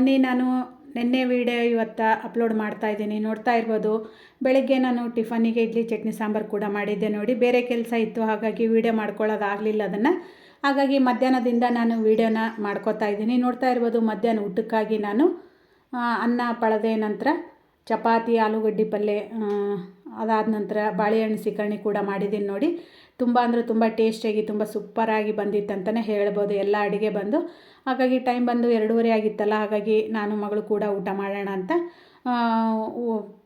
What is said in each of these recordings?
ಬನ್ನಿ, ನಾನು ನಿನ್ನೆ ವೀಡಿಯೋ ಇವತ್ತು ಅಪ್ಲೋಡ್ ಮಾಡ್ತಾ ಇದ್ದೀನಿ. ನೋಡ್ತಾ ಇರ್ಬೋದು, ಬೆಳಗ್ಗೆ ನಾನು ಟಿಫನಿಗೆ ಇಡ್ಲಿ ಚಟ್ನಿ ಸಾಂಬಾರು ಕೂಡ ಮಾಡಿದ್ದೆ ನೋಡಿ. ಬೇರೆ ಕೆಲಸ ಇತ್ತು, ಹಾಗಾಗಿ ವೀಡಿಯೋ ಮಾಡ್ಕೊಳ್ಳೋದಾಗಲಿಲ್ಲ ಅದನ್ನು. ಹಾಗಾಗಿ ಮಧ್ಯಾಹ್ನದಿಂದ ನಾನು ವೀಡಿಯೋನ ಮಾಡ್ಕೋತಾ ಇದ್ದೀನಿ. ನೋಡ್ತಾ ಇರ್ಬೋದು, ಮಧ್ಯಾಹ್ನ ಊಟಕ್ಕಾಗಿ ನಾನು ಅನ್ನ ಪಳದೆ, ನಂತರ ಚಪಾತಿ, ಆಲೂಗಡ್ಡೆ ಪಲ್ಯ, ಅದಾದ ನಂತರ ಬಾಳೆಹಣ್ಣು ಸೀಕರಣೆ ಕೂಡ ಮಾಡಿದ್ದೀನಿ ನೋಡಿ. ತುಂಬ ಅಂದರೆ ತುಂಬ ಟೇಸ್ಟಿಯಾಗಿ, ತುಂಬ ಸೂಪರಾಗಿ ಬಂದಿತ್ತು ಅಂತಲೇ ಹೇಳ್ಬೋದು ಎಲ್ಲ ಅಡುಗೆ ಬಂದು. ಹಾಗಾಗಿ ಟೈಮ್ ಬಂದು 2:30 ಆಗಿತ್ತಲ್ಲ, ಹಾಗಾಗಿ ನಾನು ಮಗಳು ಕೂಡ ಊಟ ಮಾಡೋಣ ಅಂತ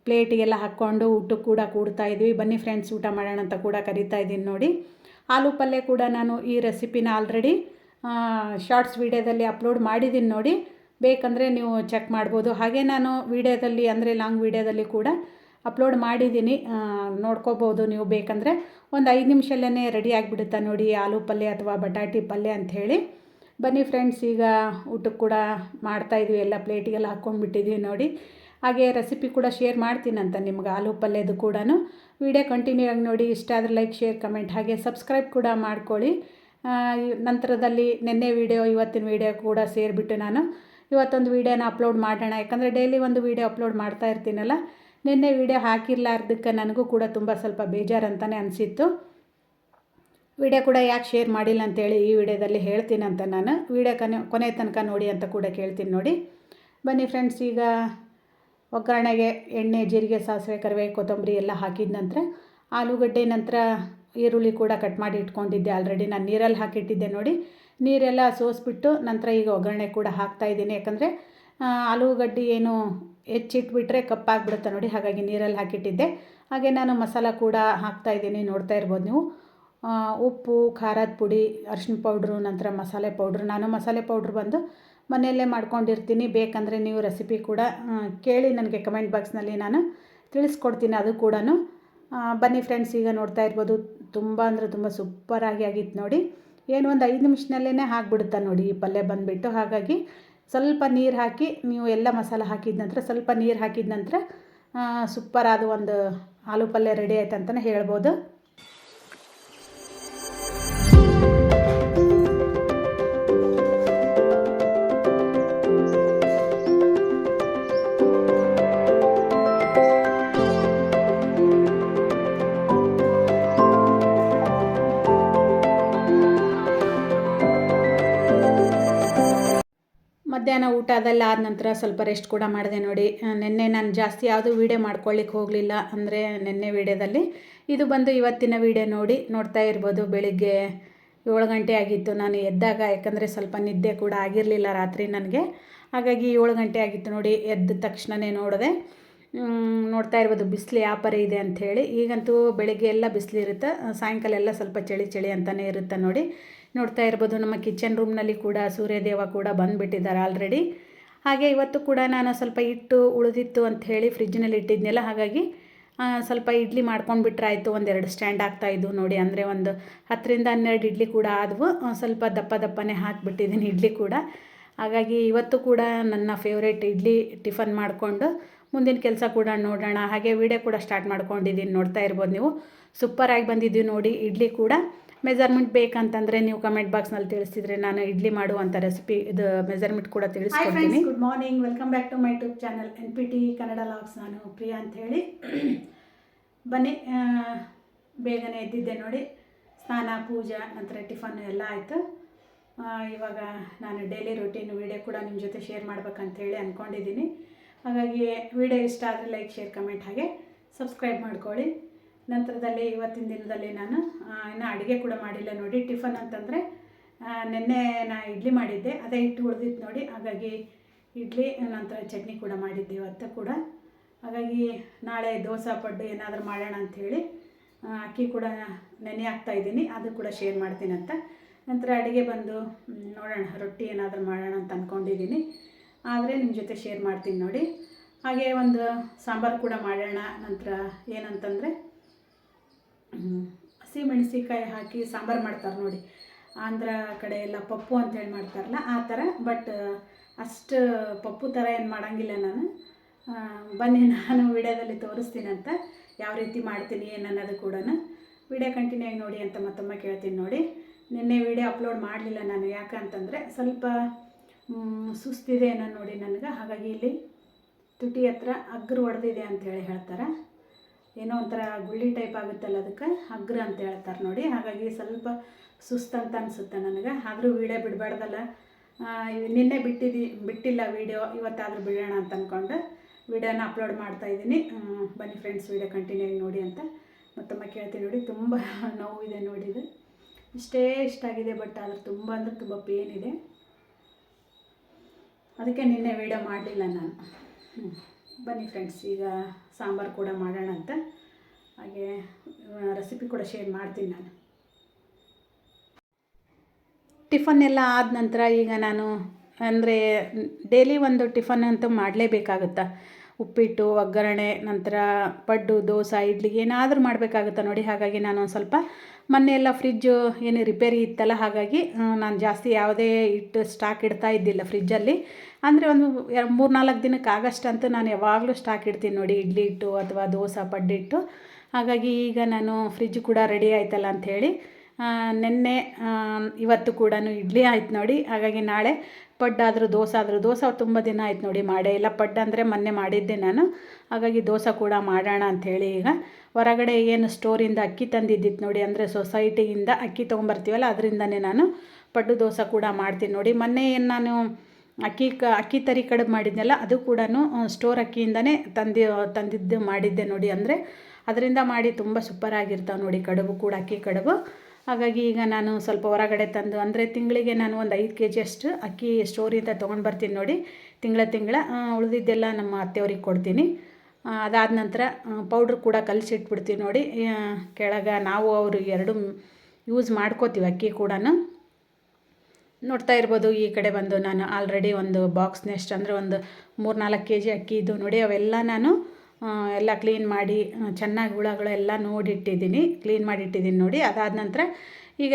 ಪ್ಲೇಟಿಗೆಲ್ಲ ಹಾಕ್ಕೊಂಡು ಊಟಕ್ಕೆ ಕೂಡ ಕೂಡ್ತಾಯಿದ್ವಿ. ಬನ್ನಿ ಫ್ರೆಂಡ್ಸ್, ಊಟ ಮಾಡೋಣ ಅಂತ ಕೂಡ ಕರಿತಾ ಇದ್ದೀನಿ ನೋಡಿ. ಆಲೂ ಪಲ್ಯ ಕೂಡ ನಾನು ಈ ರೆಸಿಪಿನ ಆಲ್ರೆಡಿ ಶಾರ್ಟ್ಸ್ ವೀಡಿಯೋದಲ್ಲಿ ಅಪ್ಲೋಡ್ ಮಾಡಿದ್ದೀನಿ ನೋಡಿ. ಬೇಕಂದರೆ ನೀವು ಚೆಕ್ ಮಾಡ್ಬೋದು. ಹಾಗೆ ನಾನು ವೀಡಿಯೋದಲ್ಲಿ ಅಂದರೆ ಲಾಂಗ್ ವೀಡಿಯೋದಲ್ಲಿ ಕೂಡ ಅಪ್ಲೋಡ್ ಮಾಡಿದ್ದೀನಿ, ನೋಡ್ಕೋಬೋದು ನೀವು ಬೇಕಂದರೆ. ಒಂದು 5 ನಿಮಿಷಲ್ಲೇ ರೆಡಿ ಆಗಿಬಿಡುತ್ತಾ ನೋಡಿ ಆಲೂ ಪಲ್ಯ ಅಥವಾ ಬಟಾಟಿ ಪಲ್ಯ ಅಂಥೇಳಿ. ಬನ್ನಿ ಫ್ರೆಂಡ್ಸ್, ಈಗ ಊಟಕ್ಕೆ ಕೂಡ ಮಾಡ್ತಾಯಿದ್ವಿ, ಎಲ್ಲ ಪ್ಲೇಟಿಗೆಲ್ಲ ಹಾಕ್ಕೊಂಡ್ಬಿಟ್ಟಿದ್ವಿ ನೋಡಿ. ಹಾಗೆ ರೆಸಿಪಿ ಕೂಡ ಶೇರ್ ಮಾಡ್ತೀನಂತ ನಿಮ್ಗೆ ಆಲೂ ಪಲ್ಯದು ಕೂಡ. ವಿಡಿಯೋ ಕಂಟಿನ್ಯೂ ಆಗಿ ನೋಡಿ. ಇಷ್ಟ ಆದರೆ ಲೈಕ್, ಶೇರ್, ಕಮೆಂಟ್, ಹಾಗೆ ಸಬ್ಸ್ಕ್ರೈಬ್ ಕೂಡ ಮಾಡ್ಕೊಳ್ಳಿ. ನಂತರದಲ್ಲಿ ನಿನ್ನೆ ವೀಡಿಯೋ ಇವತ್ತಿನ ವೀಡಿಯೋ ಕೂಡ ಸೇರಿಬಿಟ್ಟು ನಾನು ಇವತ್ತೊಂದು ವೀಡಿಯೋನ ಅಪ್ಲೋಡ್ ಮಾಡೋಣ. ಯಾಕಂದರೆ ಡೈಲಿ ಒಂದು ವೀಡಿಯೋ ಅಪ್ಲೋಡ್ ಮಾಡ್ತಾ ಇರ್ತೀನಲ್ಲ. ನಿನ್ನೆ ವೀಡಿಯೋ ಹಾಕಿರ್ಲಾರ್ದಕ್ಕೆ ನನಗೂ ಕೂಡ ತುಂಬ ಸ್ವಲ್ಪ ಬೇಜಾರು ಅಂತಲೇ ಅನಿಸಿತ್ತು. ವಿಡಿಯೋ ಕೂಡ ಯಾಕೆ ಶೇರ್ ಮಾಡಿಲ್ಲ ಅಂತೇಳಿ ಈ ವಿಡಿಯೋದಲ್ಲಿ ಹೇಳ್ತೀನಂತ ನಾನು. ವಿಡಿಯೋ ಕೊನೆ ತನಕ ನೋಡಿ ಅಂತ ಕೂಡ ಕೇಳ್ತೀನಿ ನೋಡಿ. ಬನ್ನಿ ಫ್ರೆಂಡ್ಸ್, ಈಗ ಒಗ್ಗರಣೆಗೆ ಎಣ್ಣೆ, ಜೀರಿಗೆ, ಸಾಸಿವೆ, ಕರಿಬೇವು, ಕೊತ್ತಂಬರಿ ಎಲ್ಲ ಹಾಕಿದ ನಂತರ ಆಲೂಗಡ್ಡೆ, ನಂತರ ಈರುಳ್ಳಿ ಕೂಡ ಕಟ್ ಮಾಡಿ ಇಟ್ಕೊಂಡಿದ್ದೆ ಆಲ್ರೆಡಿ. ನಾನು ನೀರಲ್ಲಿ ಹಾಕಿಟ್ಟಿದ್ದೆ ನೋಡಿ. ನೀರೆಲ್ಲ ಸೋಸಿಬಿಟ್ಟು ನಂತರ ಈಗ ಒಗ್ಗರಣೆ ಕೂಡ ಹಾಕ್ತಾಯಿದ್ದೀನಿ. ಯಾಕಂದರೆ ಆಲೂಗಡ್ಡೆ ಏನು ಹೆಚ್ಚಿಟ್ಬಿಟ್ರೆ ಕಪ್ಪಾಗಿಬಿಡುತ್ತೆ ನೋಡಿ, ಹಾಗಾಗಿ ನೀರಲ್ಲಿ ಹಾಕಿಟ್ಟಿದ್ದೆ. ಹಾಗೆ ನಾನು ಮಸಾಲ ಕೂಡ ಹಾಕ್ತಾಯಿದ್ದೀನಿ, ನೋಡ್ತಾ ಇರ್ಬೋದು ನೀವು. ಉಪ್ಪು, ಖಾರದ ಪುಡಿ, ಅರಿಶಿನ ಪೌಡ್ರು, ನಂತರ ಮಸಾಲೆ ಪೌಡ್ರು. ನಾನು ಮಸಾಲೆ ಪೌಡ್ರ್ ಬಂದು ಮನೆಯಲ್ಲೇ ಮಾಡ್ಕೊಂಡಿರ್ತೀನಿ. ಬೇಕಂದರೆ ನೀವು ರೆಸಿಪಿ ಕೂಡ ಕೇಳಿ ನನಗೆ ಕಮೆಂಟ್ ಬಾಕ್ಸ್ನಲ್ಲಿ ನಾನು ತಿಳಿಸ್ಕೊಡ್ತೀನಿ ಅದು ಕೂಡ. ಬನ್ನಿ ಫ್ರೆಂಡ್ಸ್, ಈಗ ನೋಡ್ತಾ ಇರ್ಬೋದು, ತುಂಬ ಅಂದರೆ ತುಂಬ ಸೂಪರಾಗಿ ಆಗಿತ್ತು ನೋಡಿ. ಏನು ಒಂದು 5 ನಿಮಿಷದಲ್ಲೇ ಹಾಕ್ಬಿಡುತ್ತಾ ನೋಡಿ ಈ ಪಲ್ಯ ಬಂದುಬಿಟ್ಟು. ಹಾಗಾಗಿ ಸ್ವಲ್ಪ ನೀರು ಹಾಕಿ, ನೀವು ಎಲ್ಲ ಮಸಾಲೆ ಹಾಕಿದ ನಂತರ ಸ್ವಲ್ಪ ನೀರು ಹಾಕಿದ ನಂತರ ಸೂಪರಾದ ಒಂದು ಆಲೂ ಪಲ್ಯ ರೆಡಿ ಆಯ್ತು ಅಂತಲೇ ಹೇಳ್ಬೋದು. ಮಧ್ಯಾಹ್ನ ಊಟ ಅದೆಲ್ಲ ಆದ ನಂತರ ಸ್ವಲ್ಪ ರೆಸ್ಟ್ ಕೂಡ ಮಾಡಿದೆ ನೋಡಿ. ನಿನ್ನೆ ನಾನು ಜಾಸ್ತಿ ಯಾವುದೂ ವೀಡಿಯೋ ಮಾಡ್ಕೊಳ್ಳಿಕ್ಕೆ ಹೋಗಲಿಲ್ಲ, ಅಂದರೆ ನಿನ್ನೆ ವೀಡಿಯೋದಲ್ಲಿ. ಇದು ಬಂದು ಇವತ್ತಿನ ವೀಡಿಯೋ ನೋಡಿ. ನೋಡ್ತಾ ಇರ್ಬೋದು, ಬೆಳಿಗ್ಗೆ 7 ಗಂಟೆ ಆಗಿತ್ತು ನಾನು ಎದ್ದಾಗ. ಯಾಕಂದರೆ ಸ್ವಲ್ಪ ನಿದ್ದೆ ಕೂಡ ಆಗಿರಲಿಲ್ಲ ರಾತ್ರಿ ನನಗೆ. ಹಾಗಾಗಿ 7 ಗಂಟೆ ಆಗಿತ್ತು ನೋಡಿ. ಎದ್ದ ತಕ್ಷಣವೇ ನೋಡಿದೆ. ನೋಡ್ತಾ ಇರ್ಬೋದು ಬಿಸಿಲು ಯಾವ ಪರಿ ಇದೆ ಅಂಥೇಳಿ. ಈಗಂತೂ ಬೆಳಿಗ್ಗೆ ಎಲ್ಲ ಬಿಸಿಲು ಇರುತ್ತೆ, ಸಾಯಂಕಾಲ ಎಲ್ಲ ಸ್ವಲ್ಪ ಚಳಿ ಚಳಿ ಅಂತಲೇ ಇರುತ್ತೆ ನೋಡಿ. ನೋಡ್ತಾ ಇರ್ಬೋದು, ನಮ್ಮ ಕಿಚನ್ ರೂಮ್ನಲ್ಲಿ ಕೂಡ ಸೂರ್ಯದೇವ ಕೂಡ ಬಂದುಬಿಟ್ಟಿದ್ದಾರೆ ಆಲ್ರೆಡಿ. ಹಾಗೆ ಇವತ್ತು ಕೂಡ ನಾನು ಸ್ವಲ್ಪ ಹಿಟ್ಟು ಉಳಿದಿತ್ತು ಅಂಥೇಳಿ ಫ್ರಿಜ್ನಲ್ಲಿ ಇಟ್ಟಿದ್ನಲ್ಲ, ಹಾಗಾಗಿ ಸ್ವಲ್ಪ ಇಡ್ಲಿ ಮಾಡ್ಕೊಂಡ್ಬಿಟ್ರೆ ಆಯಿತು. 1-2 ಸ್ಟ್ಯಾಂಡ್ ಆಗ್ತಾಯಿದ್ವು ನೋಡಿ. ಅಂದರೆ ಒಂದು 10-12 ಇಡ್ಲಿ ಕೂಡ ಆದವು. ಸ್ವಲ್ಪ ದಪ್ಪ ದಪ್ಪನೇ ಹಾಕಿಬಿಟ್ಟಿದ್ದೀನಿ ಇಡ್ಲಿ ಕೂಡ. ಹಾಗಾಗಿ ಇವತ್ತು ಕೂಡ ನನ್ನ ಫೇವ್ರೇಟ್ ಇಡ್ಲಿ ಟಿಫನ್ ಮಾಡಿಕೊಂಡು ಮುಂದಿನ ಕೆಲಸ ಕೂಡ ನೋಡೋಣ. ಹಾಗೆ ವಿಡಿಯೋ ಕೂಡ ಸ್ಟಾರ್ಟ್ ಮಾಡ್ಕೊಂಡಿದ್ದೀನಿ, ನೋಡ್ತಾ ಇರ್ಬೋದು ನೀವು. ಸೂಪರಾಗಿ ಬಂದಿದ್ದೀವಿ ನೋಡಿ ಇಡ್ಲಿ ಕೂಡ. ಮೆಜರ್ಮೆಂಟ್ ಬೇಕಂತಂದರೆ ನೀವು ಕಮೆಂಟ್ ಬಾಕ್ಸ್ನಲ್ಲಿ ತಿಳಿಸಿದರೆ ನಾನು ಇಡ್ಲಿ ಮಾಡುವಂಥ ರೆಸಿಪಿ ಇದು ಮೆಜರ್ಮೆಂಟ್ ಕೂಡ ತಿಳಿಸ್ಕೊಡ್ತೀನಿ. Good morning, welcome back to my YouTube channel NPT Kannada logs. ನಾನು ಪ್ರಿಯಾ ಅಂಥೇಳಿ. ಬನ್ನಿ, ಬೇಗನೆ ಎದ್ದಿದ್ದೆ ನೋಡಿ. ಸ್ನಾನ, ಪೂಜೆ, ನಂತರ ಟಿಫನ್ ಎಲ್ಲ ಆಯಿತು. ಇವಾಗ ನಾನು ಡೈಲಿ ರೂಟೀನ್ ವೀಡಿಯೋ ಕೂಡ ನಿಮ್ಮ ಜೊತೆ ಶೇರ್ ಮಾಡ್ಬೇಕಂತೇಳಿ ಅಂದ್ಕೊಂಡಿದ್ದೀನಿ. ಹಾಗಾಗಿ ವಿಡಿಯೋ ಇಷ್ಟ ಆದರೆ ಲೈಕ್, ಶೇರ್, ಕಮೆಂಟ್, ಹಾಗೆ ಸಬ್ಸ್ಕ್ರೈಬ್ ಮಾಡ್ಕೊಳ್ಳಿ. ನಂತರದಲ್ಲಿ ಇವತ್ತಿನ ದಿನದಲ್ಲಿ ನಾನು ಇನ್ನು ಅಡುಗೆ ಕೂಡ ಮಾಡಿಲ್ಲ ನೋಡಿ. ಟಿಫನ್ ಅಂತಂದರೆ ನಿನ್ನೆ ನಾನು ಇಡ್ಲಿ ಮಾಡಿದ್ದೆ, ಅದೇ ಹಿಟ್ಟು ಉಳಿದಿತ್ತು ನೋಡಿ. ಹಾಗಾಗಿ ಇಡ್ಲಿ ನಂತರ ಚಟ್ನಿ ಕೂಡ ಮಾಡಿದ್ದೆ ಇವತ್ತು ಕೂಡ. ಹಾಗಾಗಿ ನಾಳೆ ದೋಸೆ ಪಡ್ಡು ಏನಾದರೂ ಮಾಡೋಣ ಅಂಥೇಳಿ ಅಕ್ಕಿ ಕೂಡ ನೆನೆ ಹಾಕ್ತಾಯಿದ್ದೀನಿ, ಅದು ಕೂಡ ಶೇರ್ ಮಾಡ್ತೀನಿ ಅಂತ. ನಂತರ ಅಡುಗೆ ಬಂದು ನೋಡೋಣ, ರೊಟ್ಟಿ ಏನಾದರೂ ಮಾಡೋಣ ಅಂತ ಅಂದ್ಕೊಂಡಿದ್ದೀನಿ. ಆದರೆ ನಿಮ್ಮ ಜೊತೆ ಶೇರ್ ಮಾಡ್ತೀನಿ ನೋಡಿ. ಹಾಗೆ ಒಂದು ಸಾಂಬಾರು ಕೂಡ ಮಾಡೋಣ. ನಂತರ ಏನಂತಂದರೆ ಹಸಿ ಮೆಣಸಿಕಾಯಿ ಹಾಕಿ ಸಾಂಬಾರು ಮಾಡ್ತಾರೆ ನೋಡಿ. ಆಂಧ್ರ ಕಡೆ ಎಲ್ಲ ಪಪ್ಪು ಅಂತೇಳಿ ಮಾಡ್ತಾರಲ್ಲ ಆ ಥರ. ಬಟ್ ಅಷ್ಟು ಪಪ್ಪು ಥರ ಏನು ಮಾಡೋಂಗಿಲ್ಲ ನಾನು. ಬನ್ನಿ, ನಾನು ವಿಡಿಯೋದಲ್ಲಿ ತೋರಿಸ್ತೀನಂತ ಯಾವ ರೀತಿ ಮಾಡ್ತೀನಿ ಏನನ್ನೋದು ಕೂಡ. ವಿಡಿಯೋ ಕಂಟಿನ್ಯೂ ಆಗಿ ನೋಡಿ ಅಂತ ಮತ್ತೊಮ್ಮೆ ಕೇಳ್ತೀನಿ ನೋಡಿ. ನಿನ್ನೆ ವಿಡಿಯೋ ಅಪ್ಲೋಡ್ ಮಾಡಲಿಲ್ಲ ನಾನು, ಯಾಕಂತಂದರೆ ಸ್ವಲ್ಪ ಸುಸ್ತಿದೆ ಏನೋ ನೋಡಿ ನನಗೆ. ಹಾಗಾಗಿ ಇಲ್ಲಿ ತುಟಿ ಹತ್ರ ಅಗ್ರ ಹೊಡೆದಿದೆ ಅಂತೇಳಿ ಹೇಳ್ತಾರೆ. ಏನೋ ಒಂಥರ ಗುಳ್ಳಿ ಟೈಪ್ ಆಗುತ್ತಲ್ಲ, ಅದಕ್ಕೆ ಅಗ್ರ ಅಂತ ಹೇಳ್ತಾರೆ ನೋಡಿ. ಹಾಗಾಗಿ ಸ್ವಲ್ಪ ಸುಸ್ತಂತ ಅನಿಸುತ್ತೆ ನನಗೆ. ಆದರೂ ವೀಡಿಯೋ ಬಿಡಬಾರ್ದಲ್ಲ, ನಿನ್ನೆ ಬಿಟ್ಟಿಲ್ಲ ವೀಡಿಯೋ, ಇವತ್ತಾದರೂ ಬಿಡೋಣ ಅಂತ ಅಂದ್ಕೊಂಡು ವೀಡಿಯೋನ ಅಪ್ಲೋಡ್ ಮಾಡ್ತಾಯಿದ್ದೀನಿ. ಬನ್ನಿ ಫ್ರೆಂಡ್ಸ್, ವೀಡಿಯೋ ಕಂಟಿನ್ಯೂ ಆಗಿ ನೋಡಿ ಅಂತ ಮತ್ತೊಮ್ಮೆ ಕೇಳ್ತೀನಿ ನೋಡಿ. ತುಂಬ ನೋವಿದೆ ನೋಡಿ, ಇದು ಇಷ್ಟ ಆಗಿದೆ, ಬಟ್ ಆದರೆ ತುಂಬ ಅಂದರೆ ತುಂಬ ಪೇನ್ ಇದೆ. ಅದಕ್ಕೆ ನಿನ್ನೆ ವೀಡಿಯೋ ಮಾಡಲಿಲ್ಲ ನಾನು. ಬನ್ನಿ ಫ್ರೆಂಡ್ಸ್, ಈಗ ಸಾಂಬಾರು ಕೂಡ ಮಾಡೋಣ ಅಂತ, ಹಾಗೆ ರೆಸಿಪಿ ಕೂಡ ಶೇರ್ ಮಾಡ್ತೀನಿ ನಾನು. ಟಿಫನ್ ಎಲ್ಲ ಆದ ನಂತರ ಈಗ ನಾನು ಅಂದರೆ ಡೈಲಿ ಒಂದು ಟಿಫನ್ ಅಂತೂ ಮಾಡಲೇಬೇಕಾಗುತ್ತಾ. ಉಪ್ಪಿಟ್ಟು, ಒಗ್ಗರಣೆ, ನಂತರ ಪಡ್ಡು, ದೋಸೆ, ಇಡ್ಲಿ ಏನಾದರೂ ಮಾಡಬೇಕಾಗುತ್ತೆ ನೋಡಿ. ಹಾಗಾಗಿ ನಾನು ಒಂದು ಸ್ವಲ್ಪ ಮೊನ್ನೆ ಎಲ್ಲ ಫ್ರಿಜ್ಜು ಏನು ರಿಪೇರಿ ಇತ್ತಲ್ಲ, ಹಾಗಾಗಿ ನಾನು ಜಾಸ್ತಿ ಯಾವುದೇ ಹಿಟ್ಟು ಸ್ಟಾಕ್ ಇಡ್ತಾ ಇದ್ದಿಲ್ಲ ಫ್ರಿಜ್ಜಲ್ಲಿ. ಅಂದರೆ ಒಂದು 3-4 ದಿನಕ್ಕೆ ಆಗಷ್ಟಂತೂ ನಾನು ಯಾವಾಗಲೂ ಸ್ಟಾಕ್ ಇಡ್ತೀನಿ ನೋಡಿ, ಇಡ್ಲಿ ಹಿಟ್ಟು ಅಥವಾ ದೋಸೆ ಪಡ್ಡಿಟ್ಟು. ಹಾಗಾಗಿ ಈಗ ನಾನು ಫ್ರಿಜ್ ಕೂಡ ರೆಡಿ ಆಯ್ತಲ್ಲ ಅಂಥೇಳಿ ನಿನ್ನೆ ಇವತ್ತು ಕೂಡ ಇಡ್ಲಿ ಆಯ್ತು ನೋಡಿ. ಹಾಗಾಗಿ ನಾಳೆ ಪಡ್ಡಾದರೂ ದೋಸೆ ತುಂಬ ದಿನ ಆಯ್ತು ನೋಡಿ ಮಾಡೇ ಇಲ್ಲ. ಪಡ್ಡು ಅಂದರೆ ಮೊನ್ನೆ ಮಾಡಿದ್ದೆ ನಾನು. ಹಾಗಾಗಿ ದೋಸೆ ಕೂಡ ಮಾಡೋಣ ಅಂಥೇಳಿ ಈಗ ಹೊರಗಡೆ ಏನು ಸ್ಟೋರಿಂದ ಅಕ್ಕಿ ತಂದಿದ್ದಿತ್ತು ನೋಡಿ, ಅಂದರೆ ಸೊಸೈಟಿಯಿಂದ ಅಕ್ಕಿ ತೊಗೊಂಬರ್ತೀವಲ್ಲ, ಅದರಿಂದನೇ ನಾನು ಪಡ್ಡು ದೋಸೆ ಕೂಡ ಮಾಡ್ತೀನಿ ನೋಡಿ. ಮೊನ್ನೆ ಏನು ನಾನು ಅಕ್ಕಿ ತರಿ ಕಡುಬು ಮಾಡಿದ್ನಲ್ಲ, ಅದು ಕೂಡ ಸ್ಟೋರ್ ಅಕ್ಕಿಯಿಂದನೇ ತಂದಿದ್ದು ಮಾಡಿದ್ದೆ ನೋಡಿ. ಅಂದರೆ ಅದರಿಂದ ಮಾಡಿ ತುಂಬ ಸೂಪರಾಗಿರ್ತಾವೆ ನೋಡಿ ಕಡುಬು ಕೂಡ, ಅಕ್ಕಿ ಕಡುಬು. ಹಾಗಾಗಿ ಈಗ ನಾನು ಸ್ವಲ್ಪ ಹೊರಗಡೆ ತಂದು, ಅಂದರೆ ತಿಂಗಳಿಗೆ ನಾನು ಒಂದು 5 kg ಅಷ್ಟು ಅಕ್ಕಿ ಸ್ಟೋರಿಂದ ತೊಗೊಂಡು ಬರ್ತೀನಿ ನೋಡಿ. ತಿಂಗಳ ಉಳಿದಿದ್ದೆಲ್ಲ ನಮ್ಮ ಅತ್ತೆಯವ್ರಿಗೆ ಕೊಡ್ತೀನಿ. ಅದಾದ ನಂತರ ಪೌಡ್ರ್ ಕೂಡ ಕಲಸಿಟ್ಬಿಡ್ತೀವಿ ನೋಡಿ. ಕೆಳಗೆ ನಾವು ಅವರು 2 ಯೂಸ್ ಮಾಡ್ಕೋತೀವಿ ಅಕ್ಕಿ ಕೂಡ. ನೋಡ್ತಾ ಇರ್ಬೋದು, ಈ ಕಡೆ ಬಂದು ನಾನು ಆಲ್ರೆಡಿ ಒಂದು ಬಾಕ್ಸ್ನಷ್ಟು ಅಂದರೆ ಒಂದು 3-4 kg ಅಕ್ಕಿ ಇದ್ದು ನೋಡಿ. ಅವೆಲ್ಲ ನಾನು ಎಲ್ಲ ಕ್ಲೀನ್ ಮಾಡಿ ಚೆನ್ನಾಗಿ ಹುಳಗಳೆಲ್ಲ ಕ್ಲೀನ್ ಮಾಡಿಟ್ಟಿದ್ದೀನಿ ನೋಡಿ. ಅದಾದ ನಂತರ ಈಗ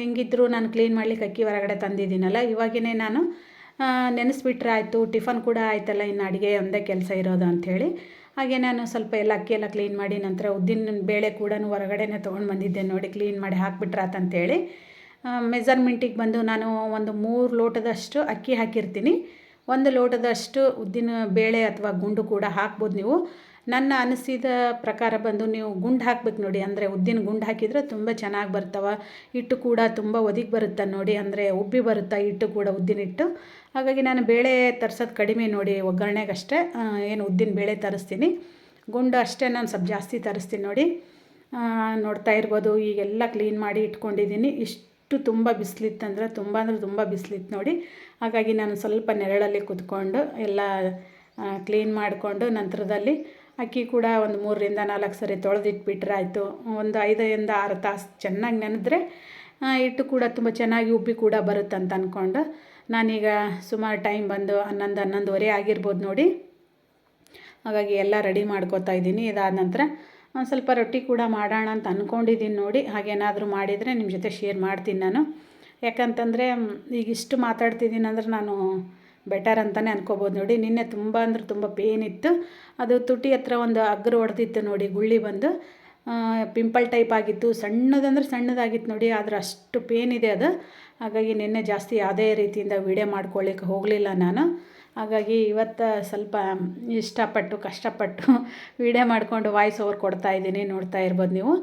ಹಿಂಗಿದ್ರು ನಾನು ಕ್ಲೀನ್ ಮಾಡ್ಲಿಕ್ಕೆ ಅಕ್ಕಿ ಹೊರಗಡೆ ತಂದಿದ್ದೀನಲ್ಲ, ಇವಾಗೇ ನಾನು ನೆನೆಸ್ಬಿಟ್ರೆ ಆಯಿತು, ಟಿಫನ್ ಕೂಡ ಆಯ್ತಲ್ಲ, ಇನ್ನು ಅಡುಗೆ ಒಂದೇ ಕೆಲಸ ಇರೋದು ಅಂಥೇಳಿ. ಹಾಗೆ ನಾನು ಸ್ವಲ್ಪ ಎಲ್ಲ ಅಕ್ಕಿ ಎಲ್ಲ ಕ್ಲೀನ್ ಮಾಡಿ ನಂತರ ಉದ್ದಿನ ಬೇಳೆ ಕೂಡ ಹೊರಗಡೆನೇ ತೊಗೊಂಡು ಬಂದಿದ್ದೆ ನೋಡಿ, ಕ್ಲೀನ್ ಮಾಡಿ ಹಾಕ್ಬಿಟ್ರಾತಂಥೇಳಿ. ಮೆಜರ್ಮೆಂಟಿಗೆ ಬಂದು ನಾನು ಒಂದು 3 ಲೋಟದಷ್ಟು ಅಕ್ಕಿ ಹಾಕಿರ್ತೀನಿ. 1 ಲೋಟದಷ್ಟು ಉದ್ದಿನ ಬೇಳೆ ಅಥವಾ ಗುಂಡು ಕೂಡ ಹಾಕ್ಬೋದು ನೀವು. ನನ್ನ ಅನಿಸಿದ ಪ್ರಕಾರ ಬಂದು ನೀವು ಗುಂಡು ಹಾಕ್ಬೇಕು ನೋಡಿ, ಅಂದರೆ ಉದ್ದಿನ ಗುಂಡು ಹಾಕಿದರೆ ತುಂಬ ಚೆನ್ನಾಗಿ ಬರ್ತಾವೆ. ಹಿಟ್ಟು ಕೂಡ ತುಂಬ ಒದಿಗೆ ಬರುತ್ತೆ ನೋಡಿ, ಅಂದರೆ ಉಬ್ಬಿ ಬರುತ್ತೆ ಹಿಟ್ಟು ಕೂಡ, ಉದ್ದಿನ ಹಿಟ್ಟು. ಹಾಗಾಗಿ ನಾನು ಬೇಳೆ ತರಿಸೋದು ಕಡಿಮೆ ನೋಡಿ, ಒಗ್ಗರಣೆಗಷ್ಟೇ ಏನು ಉದ್ದಿನ ಬೇಳೆ ತರಿಸ್ತೀನಿ. ಗುಂಡು ಅಷ್ಟೇ ನಾನು ಸ್ವಲ್ಪ ಜಾಸ್ತಿ ತರಿಸ್ತೀನಿ ನೋಡಿ. ನೋಡ್ತಾ ಇರ್ಬೋದು, ಈಗೆಲ್ಲ ಕ್ಲೀನ್ ಮಾಡಿ ಇಟ್ಕೊಂಡಿದ್ದೀನಿ. ತುಂಬ ಬಿಸಿಲಿತ್ತಂದ್ರೆ ತುಂಬ ಬಿಸಿಲಿತ್ತು ನೋಡಿ. ಹಾಗಾಗಿ ನಾನು ಸ್ವಲ್ಪ ನೆರಳಲ್ಲಿ ಕೂತ್ಕೊಂಡು ಎಲ್ಲ ಕ್ಲೀನ್ ಮಾಡಿಕೊಂಡು ನಂತರದಲ್ಲಿ ಅಕ್ಕಿ ಕೂಡ ಒಂದು 3-4 ಸರಿ ತೊಳೆದಿಟ್ಬಿಟ್ರೆ ಆಯಿತು. ಒಂದು 5-6 ತಾಸು ಚೆನ್ನಾಗಿ ನೆನೆದ್ರೆ ಹಿಟ್ಟು ಕೂಡ ತುಂಬ ಚೆನ್ನಾಗಿ ಉಬ್ಬಿ ಕೂಡ ಬರುತ್ತೆ ಅಂತ ಅಂದ್ಕೊಂಡು ನಾನೀಗ ಸುಮಾರು ಟೈಮ್ ಬಂದು 11-11:30 ಆಗಿರ್ಬೋದು ನೋಡಿ. ಹಾಗಾಗಿ ಎಲ್ಲ ರೆಡಿ ಮಾಡ್ಕೋತಾ ಇದ್ದೀನಿ. ಇದಾದ ನಂತರ ಒಂದು ಸ್ವಲ್ಪ ರೊಟ್ಟಿ ಕೂಡ ಮಾಡೋಣ ಅಂತ ಅಂದ್ಕೊಂಡಿದ್ದೀನಿ ನೋಡಿ. ಹಾಗೇನಾದರೂ ಮಾಡಿದರೆ ನಿಮ್ಮ ಜೊತೆ ಶೇರ್ ಮಾಡ್ತೀನಿ ನಾನು. ಯಾಕಂತಂದರೆ ಈಗ ಇಷ್ಟು ಮಾತಾಡ್ತಿದ್ದೀನಿ ಅಂದ್ರೆ ನಾನು ಬೆಟರ್ ಅಂತಲೇ ಅನ್ಕೋಬೋದು ನೋಡಿ. ನಿನ್ನೆ ತುಂಬ ಪೇನ್ ಇತ್ತು. ಅದು ತುಟಿ ಹತ್ರ ಒಂದು ಅಗ್ರ ಹೊಡೆದಿತ್ತು ನೋಡಿ, ಗುಳ್ಳಿ ಬಂದು ಪಿಂಪಲ್ ಟೈಪ್ ಆಗಿತ್ತು. ಸಣ್ಣದಾಗಿತ್ತು ನೋಡಿ, ಆದರೆ ಅಷ್ಟು ಪೇನ್ ಇದೆ ಅದು. ಹಾಗಾಗಿ ನಿನ್ನೆ ಜಾಸ್ತಿ ಯಾವುದೇ ರೀತಿಯಿಂದ ವೀಡಿಯೋ ಮಾಡ್ಕೊಳ್ಳಿಕ್ಕೆ ಹೋಗಲಿಲ್ಲ ನಾನು. ಹಾಗಾಗಿ ಇವತ್ತು ಸ್ವಲ್ಪ ಕಷ್ಟಪಟ್ಟು ವೀಡಿಯೋ ಮಾಡಿಕೊಂಡು ವಾಯ್ಸ್ ಓವರ್ ಕೊಡ್ತಾಯಿದ್ದೀನಿ. ನೋಡ್ತಾ ಇರ್ಬೋದು ನೀವು.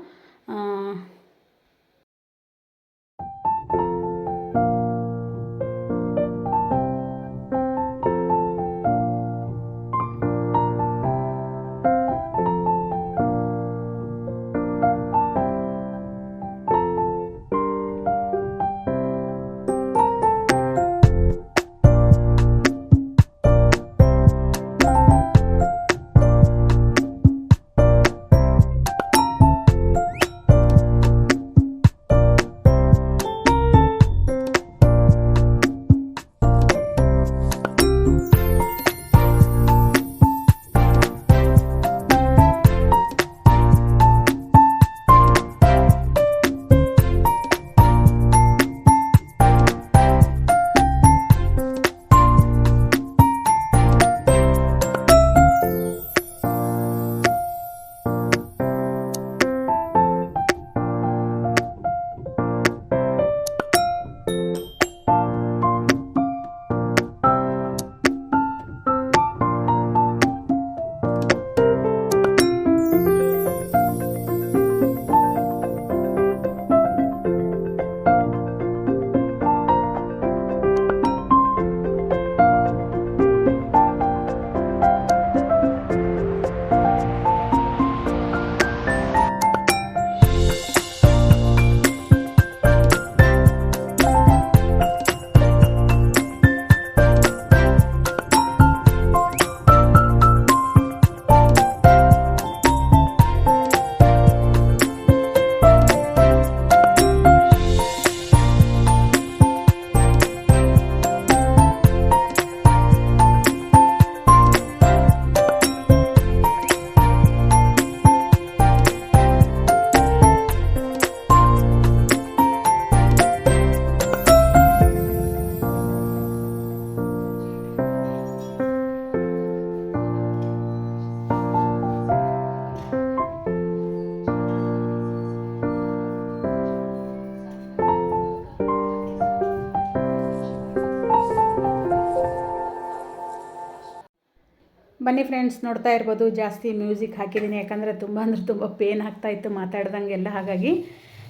ಬನ್ನಿ ಫ್ರೆಂಡ್ಸ್, ನೋಡ್ತಾ ಇರ್ಬೋದು ಜಾಸ್ತಿ ಮ್ಯೂಸಿಕ್ ಹಾಕಿದ್ದೀನಿ, ಯಾಕಂದರೆ ತುಂಬ ಅಂದರೆ ತುಂಬ ಪೇನ್ ಆಗ್ತಾಯಿತ್ತು ಮಾತಾಡ್ದಂಗೆಲ್ಲ. ಹಾಗಾಗಿ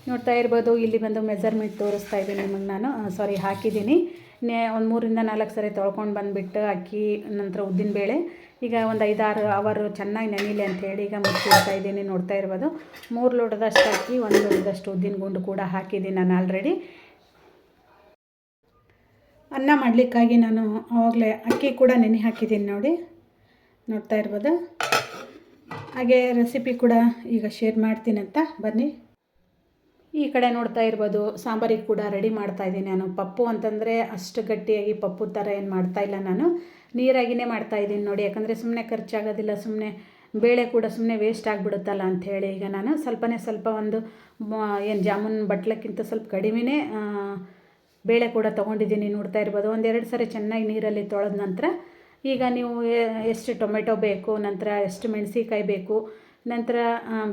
ನೋಡ್ತಾ ಇರ್ಬೋದು, ಇಲ್ಲಿ ಬಂದು ಮೆಜರ್ಮೆಂಟ್ ತೋರಿಸ್ತಾ ಇದ್ದೀನಿ ನಿಮಗೆ ನಾನು. ಹಾಕಿದ್ದೀನಿ. ಒಂದು 3ರಿಂದ 4 ಸರಿ ತೊಳ್ಕೊಂಡು ಬಂದುಬಿಟ್ಟು ಅಕ್ಕಿ, ನಂತರ ಉದ್ದಿನಬೇಳೆ ಈಗ ಒಂದು 5-6 ಅವರು ಚೆನ್ನಾಗಿ ನೆನೀಲಿ ಅಂಥೇಳಿ ಈಗ ಮುಚ್ಚಿಡ್ತಾ ಇದ್ದೀನಿ. ನೋಡ್ತಾ ಇರ್ಬೋದು 3 ಲೋಟದಷ್ಟು ಅಕ್ಕಿ, 1 ಲೋಟದಷ್ಟು ಉದ್ದಿನ ಗುಂಡು ಕೂಡ ಹಾಕಿದ್ದೀನಿ ನಾನು ಆಲ್ರೆಡಿ. ಅನ್ನ ಮಾಡಲಿಕ್ಕಾಗಿ ನಾನು ಆವಾಗಲೇ ಅಕ್ಕಿ ಕೂಡ ನೆನೆ ಹಾಕಿದ್ದೀನಿ ನೋಡಿ, ನೋಡ್ತಾ ಇರ್ಬೋದು. ಹಾಗೆ ರೆಸಿಪಿ ಕೂಡ ಈಗ ಶೇರ್ ಮಾಡ್ತೀನಿ ಅಂತ ಬನ್ನಿ. ಈ ಕಡೆ ನೋಡ್ತಾ ಇರ್ಬೋದು ಸಾಂಬಾರಿಗೆ ಕೂಡ ರೆಡಿ ಮಾಡ್ತಾಯಿದ್ದೀನಿ ನಾನು. ಪಪ್ಪು ಅಂತಂದರೆ ಅಷ್ಟು ಗಟ್ಟಿಯಾಗಿ ಪಪ್ಪು ಥರ ಏನು ಮಾಡ್ತಾಯಿಲ್ಲ ನಾನು, ನೀರಾಗಿಯೇ ಮಾಡ್ತಾಯಿದ್ದೀನಿ ನೋಡಿ. ಯಾಕಂದರೆ ಸುಮ್ಮನೆ ಖರ್ಚಾಗೋದಿಲ್ಲ, ಸುಮ್ಮನೆ ಬೇಳೆ ಕೂಡ ಸುಮ್ಮನೆ ವೇಸ್ಟ್ ಆಗಿಬಿಡುತ್ತಲ್ಲ ಅಂಥೇಳಿ ಈಗ ನಾನು ಸ್ವಲ್ಪ ಒಂದು ಏನು ಜಾಮೂನ್ ಬಟ್ಲಕ್ಕಿಂತ ಸ್ವಲ್ಪ ಕಡಿಮೆನೇ ಬೇಳೆ ಕೂಡ ತೊಗೊಂಡಿದ್ದೀನಿ. ನೋಡ್ತಾ ಇರ್ಬೋದು 1-2 ಸರಿ ಚೆನ್ನಾಗಿ ನೀರಲ್ಲಿ ತೊಳೆದ ನಂತರ ಈಗ ನೀವು ಎಷ್ಟು ಟೊಮೆಟೊ ಬೇಕು, ನಂತರ ಎಷ್ಟು ಮೆಣಸಿಕಾಯಿ ಬೇಕು, ನಂತರ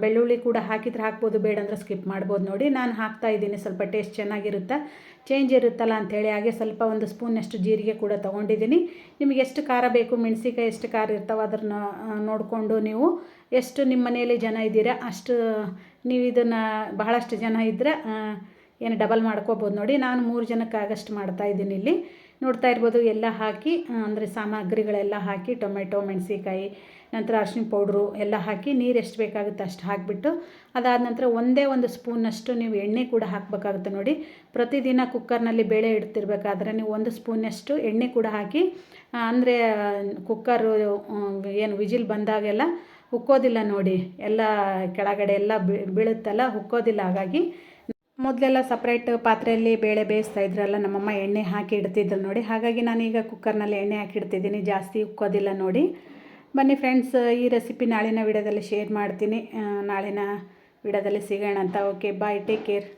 ಬೆಳ್ಳುಳ್ಳಿ ಕೂಡ ಹಾಕಿದ್ರೆ ಹಾಕ್ಬೋದು, ಬೇಡ ಅಂದರೆ ಸ್ಕಿಪ್ ಮಾಡ್ಬೋದು ನೋಡಿ. ನಾನು ಹಾಕ್ತಾಯಿದ್ದೀನಿ, ಸ್ವಲ್ಪ ಟೇಸ್ಟ್ ಚೆನ್ನಾಗಿರುತ್ತೆ, ಚೇಂಜ್ ಇರುತ್ತಲ್ಲ ಅಂಥೇಳಿ. ಹಾಗೆ ಸ್ವಲ್ಪ 1 ಸ್ಪೂನಷ್ಟು ಜೀರಿಗೆ ಕೂಡ ತೊಗೊಂಡಿದ್ದೀನಿ. ನಿಮಗೆ ಎಷ್ಟು ಖಾರ ಬೇಕು, ಮೆಣಸಿಕಾಯಿ ಎಷ್ಟು ಖಾರ ಇರ್ತಾವೆ ಅದನ್ನು ನೋಡಿಕೊಂಡು ನೀವು ಎಷ್ಟು ನಿಮ್ಮ ಮನೆಯಲ್ಲಿ ಜನ ಇದ್ದೀರಾ ಅಷ್ಟು ನೀವು ಇದನ್ನು ಬಹಳಷ್ಟು ಜನ ಇದ್ದರೆ ಏನು ಡಬಲ್ ಮಾಡ್ಕೋಬೋದು ನೋಡಿ. ನಾನು 3 ಜನಕ್ಕಾಗಷ್ಟು ಮಾಡ್ತಾಯಿದ್ದೀನಿ ಇಲ್ಲಿ. ನೋಡ್ತಾ ಇರ್ಬೋದು ಎಲ್ಲ ಹಾಕಿ, ಅಂದರೆ ಸಾಮಗ್ರಿಗಳೆಲ್ಲ ಹಾಕಿ, ಟೊಮೆಟೊ, ಮೆಣಸಿಕಾಯಿ, ನಂತರ ಅರಿಶಿನ ಪೌಡ್ರು ಎಲ್ಲ ಹಾಕಿ, ನೀರು ಎಷ್ಟು ಬೇಕಾಗುತ್ತೆ ಅಷ್ಟು ಹಾಕಿಬಿಟ್ಟು, ಅದಾದ ನಂತರ 1 ಸ್ಪೂನಷ್ಟು ನೀವು ಎಣ್ಣೆ ಕೂಡ ಹಾಕಬೇಕಾಗುತ್ತೆ ನೋಡಿ. ಪ್ರತಿದಿನ ಕುಕ್ಕರ್ನಲ್ಲಿ ಬೇಳೆ ಇಡ್ತಿರ್ಬೇಕಾದ್ರೆ ನೀವು 1 ಸ್ಪೂನಷ್ಟು ಎಣ್ಣೆ ಕೂಡ ಹಾಕಿ, ಅಂದರೆ ಕುಕ್ಕರು ಏನು ವಿಜಿಲ್ ಬಂದಾಗೆಲ್ಲ ಉಕ್ಕೋದಿಲ್ಲ ನೋಡಿ, ಎಲ್ಲ ಕೆಳಗಡೆ ಎಲ್ಲ ಬೀಳುತ್ತಲ್ಲ, ಉಕ್ಕೋದಿಲ್ಲ. ಹಾಗಾಗಿ ಮೊದಲೆಲ್ಲ ಸಪ್ರೇಟ್ ಪಾತ್ರೆಯಲ್ಲಿ ಬೇಳೆ ಬೇಯಿಸ್ತಾ ಇದ್ರಲ್ಲ ನಮ್ಮಮ್ಮ, ಎಣ್ಣೆ ಹಾಕಿ ಇಡ್ತಿದ್ರು ನೋಡಿ. ಹಾಗಾಗಿ ನಾನೀಗ ಕುಕ್ಕರ್ನಲ್ಲಿ ಎಣ್ಣೆ ಹಾಕಿ ಇಡ್ತಿದ್ದೀನಿ, ಜಾಸ್ತಿ ಉಕ್ಕೋದಿಲ್ಲ ನೋಡಿ. ಬನ್ನಿ ಫ್ರೆಂಡ್ಸ್, ಈ ರೆಸಿಪಿ ನಾಳಿನ ವಿಡಿಯೋದಲ್ಲಿ ಶೇರ್ ಮಾಡ್ತೀನಿ. ನಾಳಿನ ವಿಡಿಯೋದಲ್ಲಿ ಸಿಗೋಣ ಅಂತ. ಓಕೆ, ಬಾಯ್, ಟೇಕ್ ಕೇರ್.